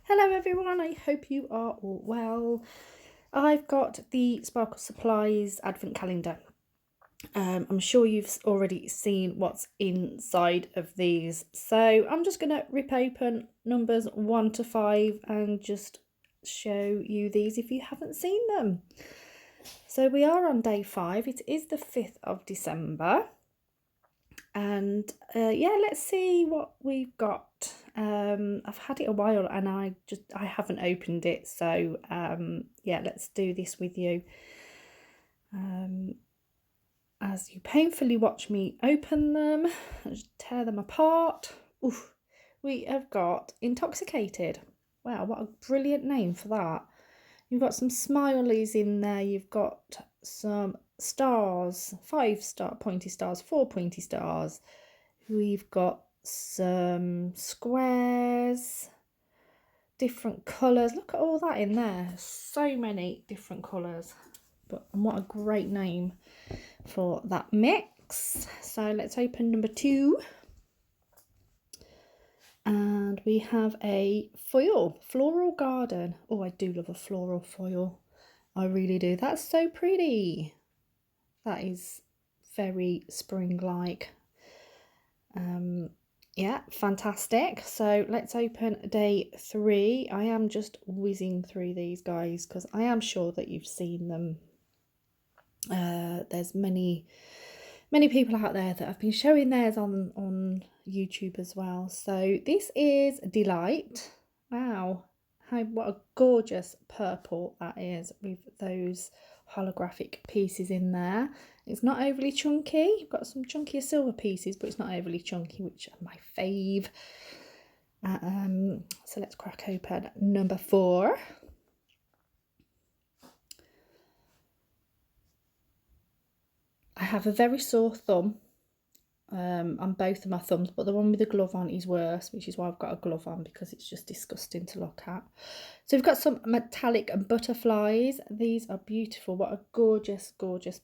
Hello everyone, I hope you are all well. I've got the Sparkle Supplies advent calendar. I'm sure you've already seen what's inside of these. So I'm just going to rip open numbers 1 to 5 and just show you these if you haven't seen them. So we are on day 5. It is the 5th of December. And yeah, let's see what we've got. I've had it a while and I haven't opened it, so yeah, let's do this with you as you painfully watch me open them and just tear them apart. Oof, we have got Intoxicated. Wow, what a brilliant name for that. You've got some smileys in there, you've got some stars, 5 pointy stars, 4 pointy stars. We've got some squares, different colours. Look at all that in there. So many different colours. But what a great name for that mix. So let's open number 2. And we have a foil, Floral Garden. Oh, I do love a floral foil. I really do. That's so pretty. That is very spring-like. Yeah, fantastic. So let's open day 3. I am just whizzing through these, guys, because I am sure that you've seen them. There's many people out there that have been showing theirs on YouTube as well. So this is Delight. Wow, what a gorgeous purple that is with those holographic pieces in there. It's not overly chunky. You've got some chunkier silver pieces, but it's not overly chunky, which are my fave. So let's crack open number 4. I have a very sore thumb on both of my thumbs, but the one with the glove on is worse, which is why I've got a glove on, because it's just disgusting to look at. So we've got some metallic butterflies. These are beautiful. What a gorgeous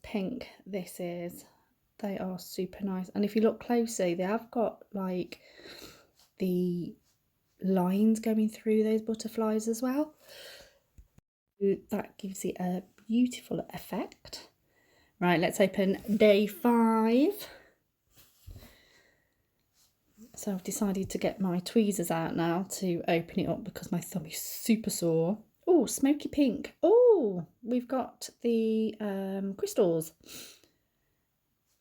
pink this is. They are super nice, and if you look closely, they have got like the lines going through those butterflies as well. That gives it a beautiful effect. Right, let's open day 5. So I've decided to get my tweezers out now to open it up because my thumb is super sore. Oh, smoky pink. Oh, we've got the crystals.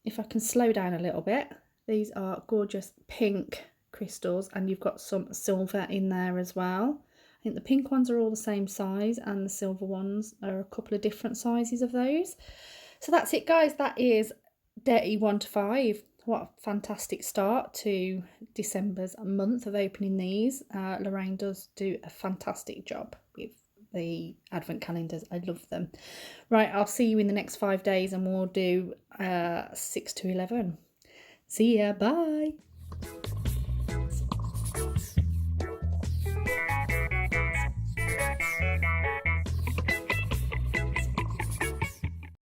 If I can slow down a little bit, these are gorgeous pink crystals, and you've got some silver in there as well. I think the pink ones are all the same size and the silver ones are a couple of different sizes of those. So that's it, guys. That is day 1 to 5. What a fantastic start to December's month of opening these. Lorraine does do a fantastic job with the advent calendars. I love them. Right, I'll see you in the next 5 days and we'll do 6 to 11. See ya, bye.